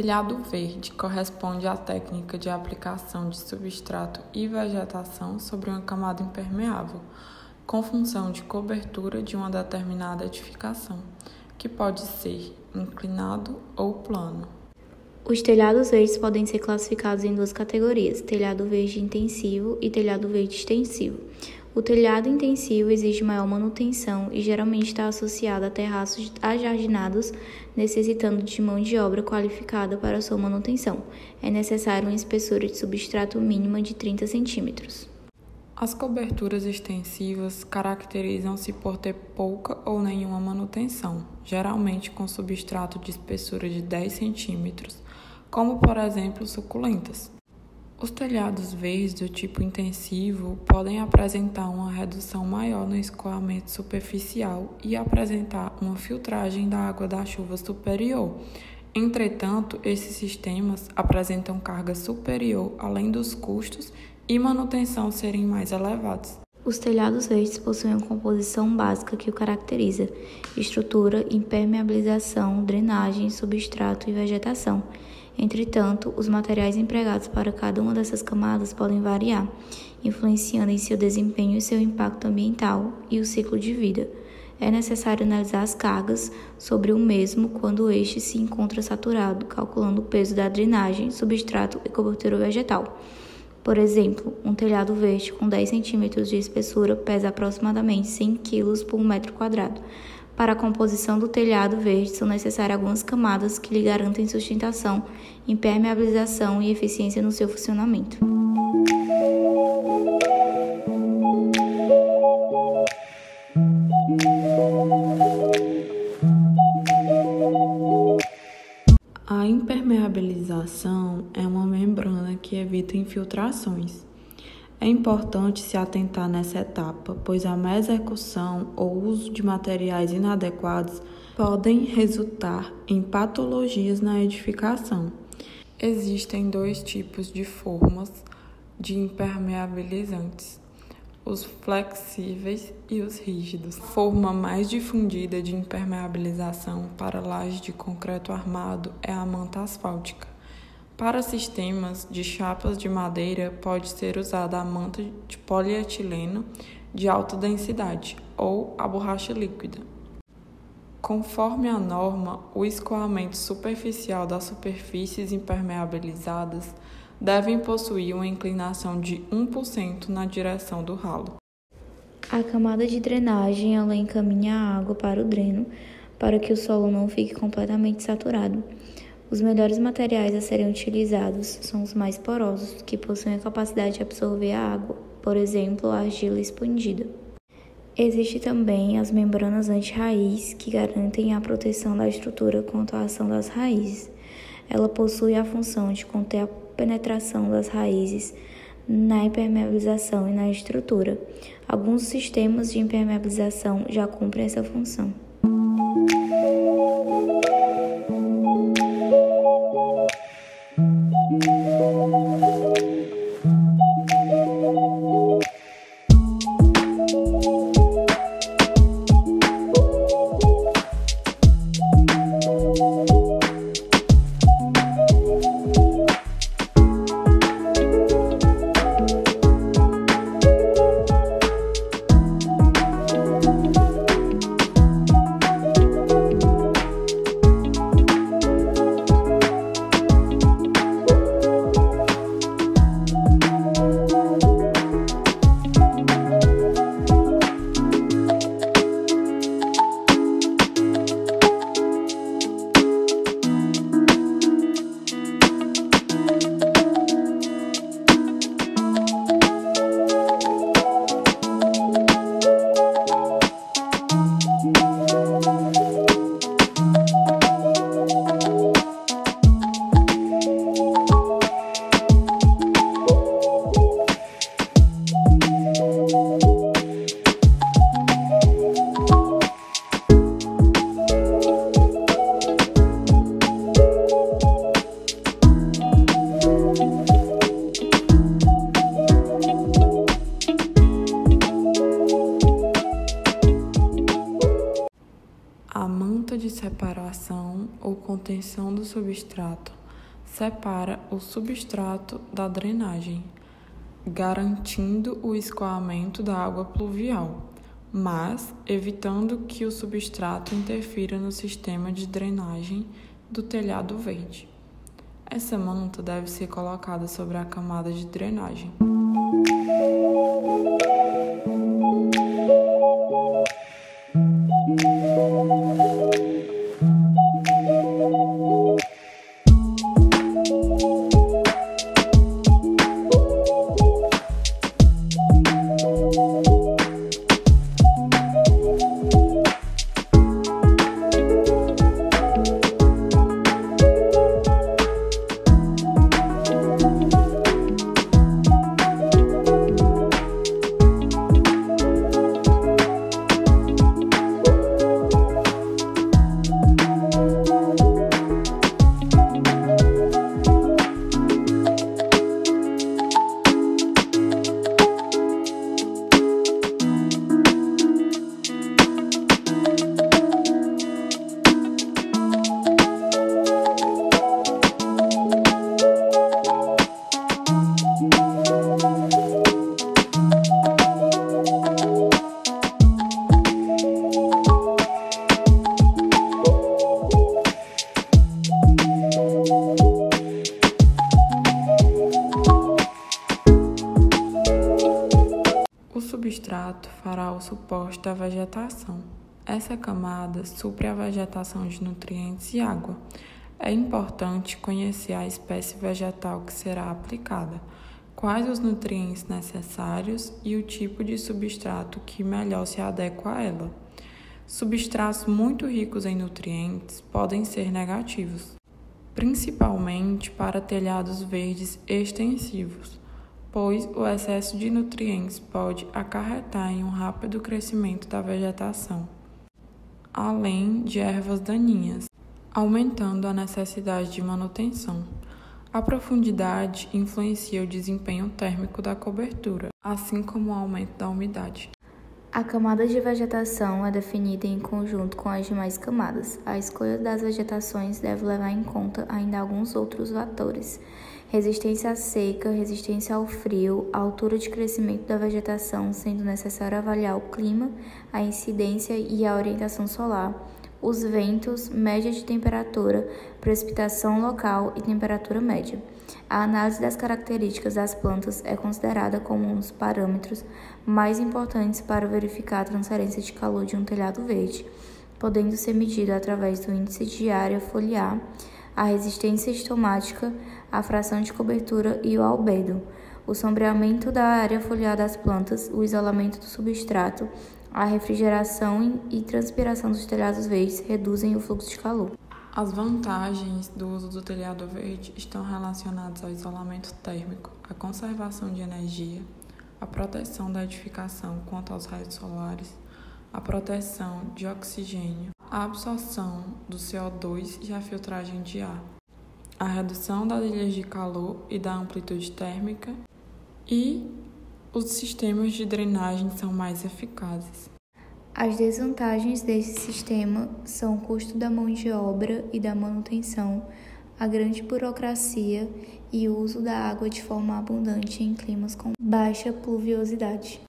telhado verde corresponde à técnica de aplicação de substrato e vegetação sobre uma camada impermeável, com função de cobertura de uma determinada edificação, que pode ser inclinado ou plano. Os telhados verdes podem ser classificados em duas categorias, telhado verde intensivo e telhado verde extensivo. O telhado intensivo exige maior manutenção e geralmente está associado a terraços ajardinados, necessitando de mão de obra qualificada para sua manutenção. É necessário uma espessura de substrato mínima de 30 centímetros. As coberturas extensivas caracterizam-se por ter pouca ou nenhuma manutenção, geralmente com substrato de espessura de 10 centímetros, como por exemplo suculentas. Os telhados verdes do tipo intensivo podem apresentar uma redução maior no escoamento superficial e apresentar uma filtragem da água da chuva superior. Entretanto, esses sistemas apresentam carga superior, além dos custos e manutenção serem mais elevados. Os telhados verdes possuem uma composição básica que o caracteriza: estrutura, impermeabilização, drenagem, substrato e vegetação. Entretanto, os materiais empregados para cada uma dessas camadas podem variar, influenciando em seu desempenho e seu impacto ambiental e o ciclo de vida. É necessário analisar as cargas sobre o mesmo quando este se encontra saturado, calculando o peso da drenagem, substrato e cobertura vegetal. Por exemplo, um telhado verde com 10 centímetros de espessura pesa aproximadamente 100 kg por metro quadrado. Para a composição do telhado verde, são necessárias algumas camadas que lhe garantem sustentação, impermeabilização e eficiência no seu funcionamento. A impermeabilização é uma membrana que evita infiltrações. É importante se atentar nessa etapa, pois a má execução ou uso de materiais inadequados podem resultar em patologias na edificação. Existem dois tipos de formas de impermeabilizantes: os flexíveis e os rígidos. A forma mais difundida de impermeabilização para lajes de concreto armado é a manta asfáltica. Para sistemas de chapas de madeira, pode ser usada a manta de polietileno de alta densidade ou a borracha líquida. Conforme a norma, o escoamento superficial das superfícies impermeabilizadas devem possuir uma inclinação de 1% na direção do ralo. A camada de drenagem ela encaminha a água para o dreno, para que o solo não fique completamente saturado. Os melhores materiais a serem utilizados são os mais porosos, que possuem a capacidade de absorver a água, por exemplo, a argila expandida. Existem também as membranas anti-raiz, que garantem a proteção da estrutura contra a ação das raízes. Ela possui a função de conter a penetração das raízes na impermeabilização e na estrutura. Alguns sistemas de impermeabilização já cumprem essa função. A manta de separação ou contenção do substrato separa o substrato da drenagem, garantindo o escoamento da água pluvial, mas evitando que o substrato interfira no sistema de drenagem do telhado verde. Essa manta deve ser colocada sobre a camada de drenagem. O substrato fará o suporte da vegetação. Essa camada supre a vegetação de nutrientes e água. É importante conhecer a espécie vegetal que será aplicada, quais os nutrientes necessários e o tipo de substrato que melhor se adequa a ela. Substratos muito ricos em nutrientes podem ser negativos, principalmente para telhados verdes extensivos, pois o excesso de nutrientes pode acarretar em um rápido crescimento da vegetação, além de ervas daninhas, aumentando a necessidade de manutenção. A profundidade influencia o desempenho térmico da cobertura, assim como o aumento da umidade. A camada de vegetação é definida em conjunto com as demais camadas. A escolha das vegetações deve levar em conta ainda alguns outros fatores: resistência à seca, resistência ao frio, a altura de crescimento da vegetação, sendo necessário avaliar o clima, a incidência e a orientação solar, os ventos, média de temperatura, precipitação local e temperatura média. A análise das características das plantas é considerada como um dos parâmetros mais importantes para verificar a transferência de calor de um telhado verde, podendo ser medido através do índice de área foliar, a resistência estomática, a fração de cobertura e o albedo, o sombreamento da área foliar das plantas, o isolamento do substrato, a refrigeração e transpiração dos telhados verdes reduzem o fluxo de calor. As vantagens do uso do telhado verde estão relacionadas ao isolamento térmico, à conservação de energia, à proteção da edificação quanto aos raios solares, à proteção de oxigênio, à absorção do CO2 e à filtragem de ar, à redução das ilhas de calor e da amplitude térmica, e os sistemas de drenagem são mais eficazes. As desvantagens desse sistema são o custo da mão de obra e da manutenção, a grande burocracia e o uso da água de forma abundante em climas com baixa pluviosidade.